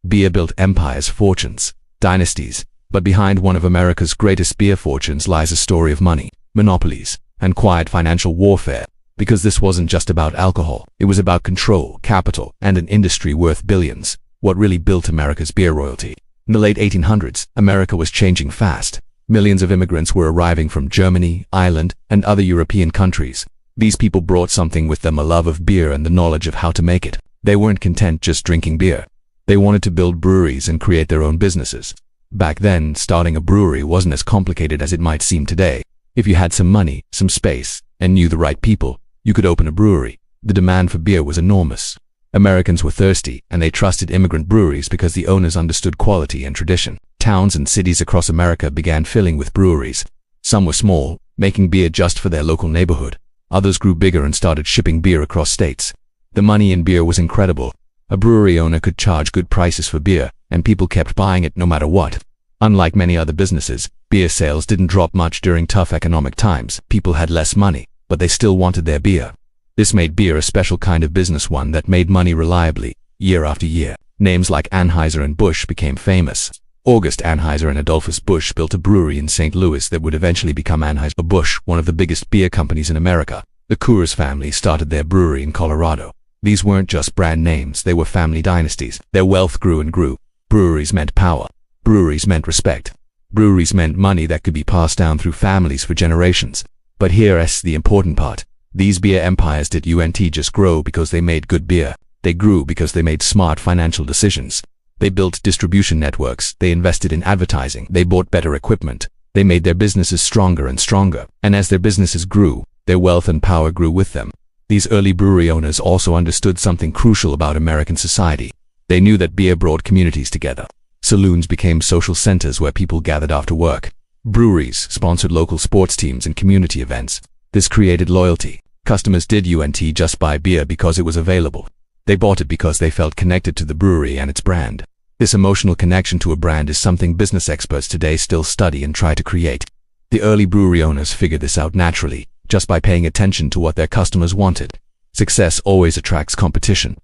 Beer built empires, fortunes, dynasties, but behind one of America's greatest beer fortunes lies a story of money, monopolies, and quiet financial warfare. Because this wasn't just about alcohol, it was about control, capital, and an industry worth billions. What really built America's beer royalty? In the late 1800s, America was changing fast. Millions of immigrants were arriving from Germany, Ireland, and other European countries. These people brought something with them, a love of beer and the knowledge of how to make it. They weren't content just drinking beer. They wanted to build breweries and create their own businesses. Back then, starting a brewery wasn't as complicated as it might seem today. If you had some money, some space, and knew the right people, you could open a brewery. The demand for beer was enormous. Americans were thirsty, and they trusted immigrant breweries because the owners understood quality and tradition. Towns and cities across America began filling with breweries. Some were small, making beer just for their local neighborhood. Others grew bigger and started shipping beer across states. The money in beer was incredible. A brewery owner could charge good prices for beer, and people kept buying it no matter what. Unlike many other businesses, beer sales didn't drop much during tough economic times. People had less money, but they still wanted their beer. This made beer a special kind of business, one that made money reliably, year after year. Names like Anheuser and Busch became famous. August Anheuser and Adolphus Busch built a brewery in St. Louis that would eventually become Anheuser-Busch, one of the biggest beer companies in America. The Coors family started their brewery in Colorado. These weren't just brand names, they were family dynasties. Their wealth grew and grew. Breweries meant power. Breweries meant respect. Breweries meant money that could be passed down through families for generations. But here's the important part. These beer empires didn't just grow because they made good beer. They grew because they made smart financial decisions. They built distribution networks, they invested in advertising, they bought better equipment. They made their businesses stronger and stronger. And as their businesses grew, their wealth and power grew with them. These early brewery owners also understood something crucial about American society. They knew that beer brought communities together. Saloons became social centers where people gathered after work. Breweries sponsored local sports teams and community events. This created loyalty. Customers didn't just buy beer because it was available. They bought it because they felt connected to the brewery and its brand. This emotional connection to a brand is something business experts today still study and try to create. The early brewery owners figured this out naturally, just by paying attention to what their customers wanted. Success always attracts competition.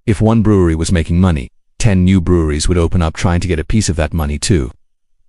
If one brewery was making money, 10 new breweries would open up trying to get a piece of that money too.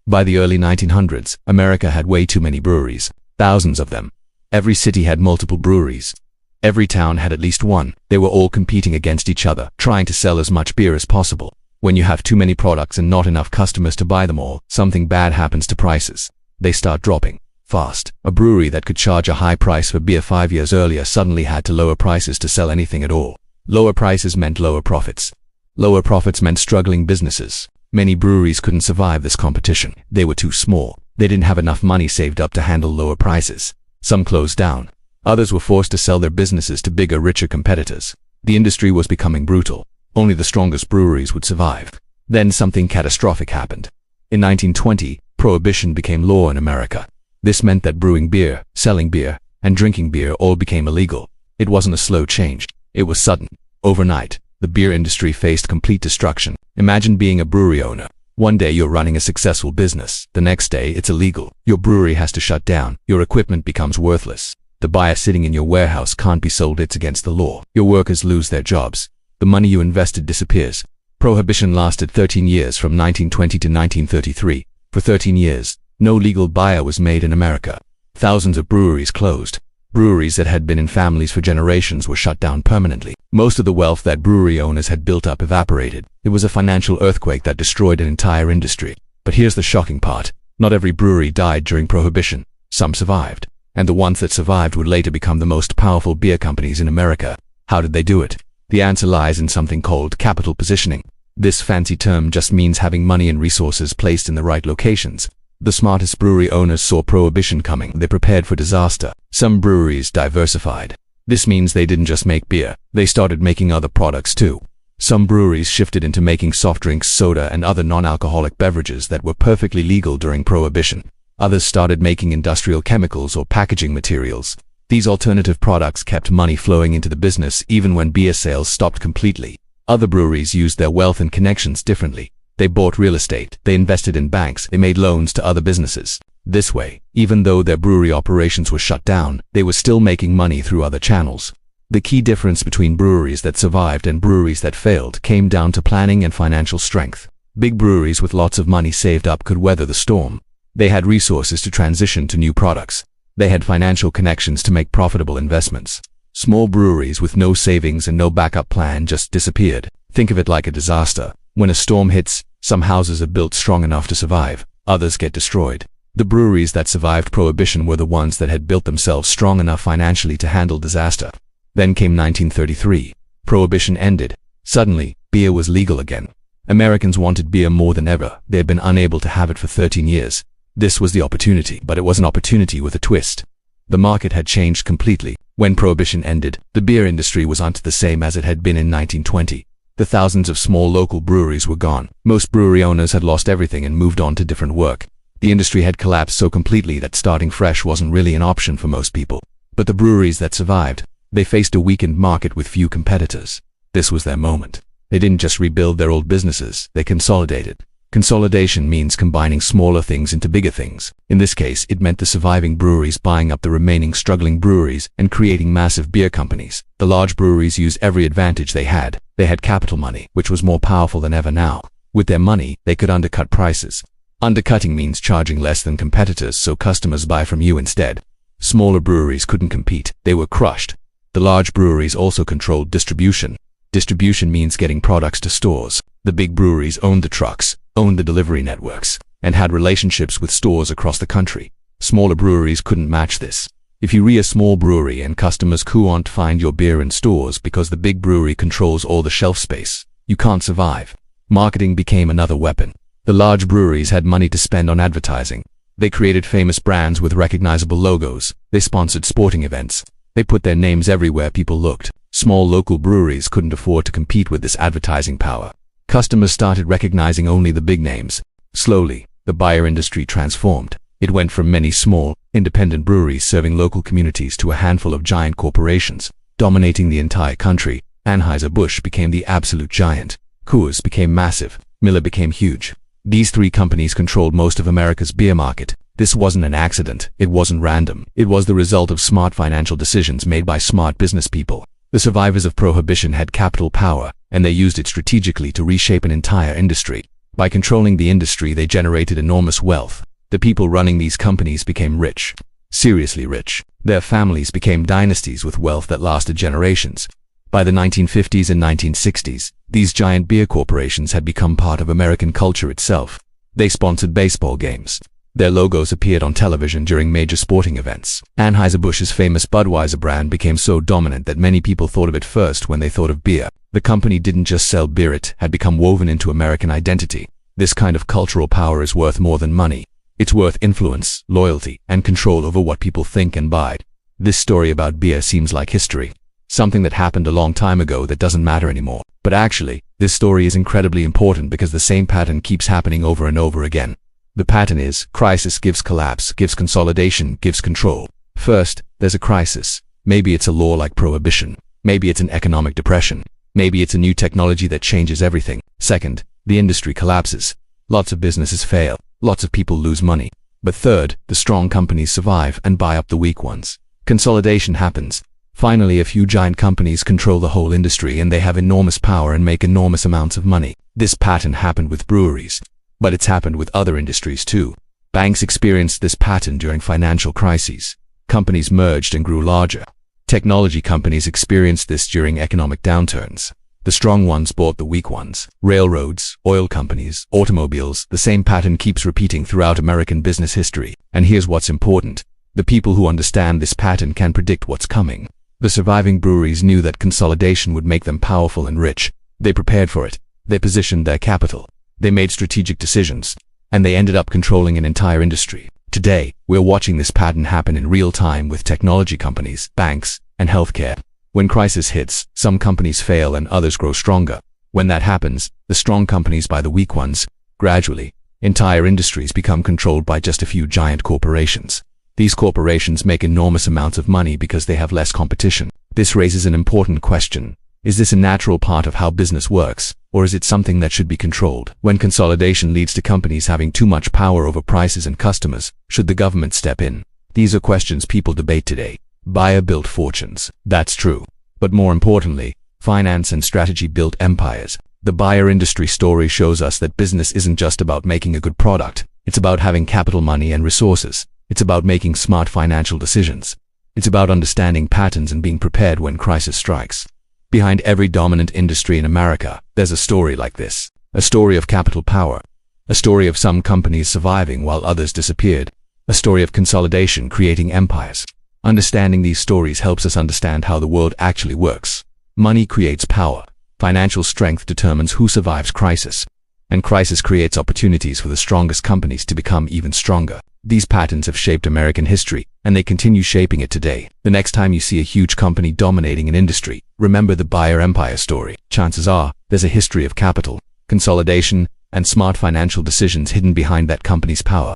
By the early 1900s, America had way too many breweries, thousands of them. Every city had multiple breweries. Every town had at least one. They were all competing against each other, trying to sell as much beer as possible. When you have too many products and not enough customers to buy them all, something bad happens to prices. They start dropping fast. A brewery that could charge a high price for beer 5 years earlier suddenly had to lower prices to sell anything at all. Lower prices meant lower profits. Lower profits meant struggling businesses. Many breweries couldn't survive this competition. They were too small. They didn't have enough money saved up to handle lower prices. Some closed down. Others were forced to sell their businesses to bigger, richer competitors. The industry was becoming brutal. Only the strongest breweries would survive. Then something catastrophic happened. In 1920, Prohibition became law in America. This meant that brewing beer, selling beer, and drinking beer all became illegal. It wasn't a slow change. It was sudden. Overnight, the beer industry faced complete destruction. Imagine being a brewery owner. One day you're running a successful business. The next day it's illegal. Your brewery has to shut down. Your equipment becomes worthless. The beer sitting in your warehouse can't be sold. It's against the law. Your workers lose their jobs. The money you invested disappears. Prohibition lasted 13 years from 1920 to 1933. For 13 years, no legal beer was made in America. Thousands of breweries closed. Breweries that had been in families for generations were shut down permanently. Most of the wealth that brewery owners had built up evaporated. It was a financial earthquake that destroyed an entire industry. But here's the shocking part. Not every brewery died during Prohibition. Some survived. And the ones that survived would later become the most powerful beer companies in America. How did they do it? The answer lies in something called capital positioning. This fancy term just means having money and resources placed in the right locations. The smartest brewery owners saw Prohibition coming. They prepared for disaster. Some breweries diversified. This means they didn't just make beer. They started making other products too. Some breweries shifted into making soft drinks, soda, and other non-alcoholic beverages that were perfectly legal during Prohibition. Others started making industrial chemicals or packaging materials. These alternative products kept money flowing into the business even when beer sales stopped completely. Other breweries used their wealth and connections differently. They bought real estate, they invested in banks, they made loans to other businesses. This way, even though their brewery operations were shut down, they were still making money through other channels. The key difference between breweries that survived and breweries that failed came down to planning and financial strength. Big breweries with lots of money saved up could weather the storm. They had resources to transition to new products. They had financial connections to make profitable investments. Small breweries with no savings and no backup plan just disappeared. Think of it like a disaster. When a storm hits, some houses are built strong enough to survive, others get destroyed. The breweries that survived Prohibition were the ones that had built themselves strong enough financially to handle disaster. Then came 1933. Prohibition ended. Suddenly, beer was legal again. Americans wanted beer more than ever. They had been unable to have it for 13 years. This was the opportunity, but it was an opportunity with a twist. The market had changed completely. When Prohibition ended, the beer industry wasn't the same as it had been in 1920. The thousands of small local breweries were gone. Most brewery owners had lost everything and moved on to different work. The industry had collapsed so completely that starting fresh wasn't really an option for most people. But the breweries that survived, they faced a weakened market with few competitors. This was their moment. They didn't just rebuild their old businesses, they consolidated. Consolidation means combining smaller things into bigger things. In this case, it meant the surviving breweries buying up the remaining struggling breweries and creating massive beer companies. The large breweries used every advantage they had. They had capital money, which was more powerful than ever now. With their money, they could undercut prices. Undercutting means charging less than competitors so customers buy from you instead. Smaller breweries couldn't compete. They were crushed. The large breweries also controlled distribution. Distribution means getting products to stores. The big breweries owned the trucks, owned the delivery networks, and had relationships with stores across the country. Smaller breweries couldn't match this. If you're a small brewery and customers can't find your beer in stores because the big brewery controls all the shelf space, you can't survive. Marketing became another weapon. The large breweries had money to spend on advertising. They created famous brands with recognizable logos. They sponsored sporting events. They put their names everywhere people looked. Small local breweries couldn't afford to compete with this advertising power. Customers started recognizing only the big names. Slowly, the beer industry transformed. It went from many small, independent breweries serving local communities to a handful of giant corporations, dominating the entire country. Anheuser-Busch became the absolute giant. Coors became massive. Miller became huge. These three companies controlled most of America's beer market. This wasn't an accident. It wasn't random. It was the result of smart financial decisions made by smart business people. The survivors of Prohibition had capital power, and they used it strategically to reshape an entire industry. By controlling the industry, they generated enormous wealth. The people running these companies became rich. Seriously rich. Their families became dynasties with wealth that lasted generations. By the 1950s and 1960s, these giant beer corporations had become part of American culture itself. They sponsored baseball games. Their logos appeared on television during major sporting events. Anheuser-Busch's famous Budweiser brand became so dominant that many people thought of it first when they thought of beer. The company didn't just sell beer, it had become woven into American identity. This kind of cultural power is worth more than money. It's worth influence, loyalty, and control over what people think and buy. This story about beer seems like history. Something that happened a long time ago that doesn't matter anymore. But actually, this story is incredibly important because the same pattern keeps happening over and over again. The pattern is, crisis gives collapse, gives consolidation, gives control. First, there's a crisis. Maybe it's a law like Prohibition. Maybe it's an economic depression. Maybe it's a new technology that changes everything. Second, the industry collapses. Lots of businesses fail. Lots of people lose money. But third, the strong companies survive and buy up the weak ones. Consolidation happens. Finally, a few giant companies control the whole industry and they have enormous power and make enormous amounts of money. This pattern happened with breweries. But it's happened with other industries too. Banks experienced this pattern during financial crises. Companies merged and grew larger. Technology companies experienced this during economic downturns. The strong ones bought the weak ones. Railroads, oil companies, automobiles, the same pattern keeps repeating throughout American business history. And here's what's important. The people who understand this pattern can predict what's coming. The surviving breweries knew that consolidation would make them powerful and rich. They prepared for it. They positioned their capital. They made strategic decisions. And they ended up controlling an entire industry. Today, we're watching this pattern happen in real time with technology companies, banks, and healthcare. When crisis hits, some companies fail and others grow stronger. When that happens, the strong companies buy the weak ones. Gradually, entire industries become controlled by just a few giant corporations. These corporations make enormous amounts of money because they have less competition. This raises an important question. Is this a natural part of how business works, or is it something that should be controlled? When consolidation leads to companies having too much power over prices and customers, should the government step in? These are questions people debate today. Buyer built fortunes. That's true. But more importantly, finance and strategy built empires. The buyer industry story shows us that business isn't just about making a good product. It's about having capital, money, and resources. It's about making smart financial decisions. It's about understanding patterns and being prepared when crisis strikes. Behind every dominant industry in America, there's a story like this. A story of capital power. A story of some companies surviving while others disappeared. A story of consolidation creating empires. Understanding these stories helps us understand how the world actually works. Money creates power. Financial strength determines who survives crisis. And crisis creates opportunities for the strongest companies to become even stronger. These patterns have shaped American history, and they continue shaping it today. The next time you see a huge company dominating an industry, remember the buyer empire story. Chances are, there's a history of capital, consolidation, and smart financial decisions hidden behind that company's power.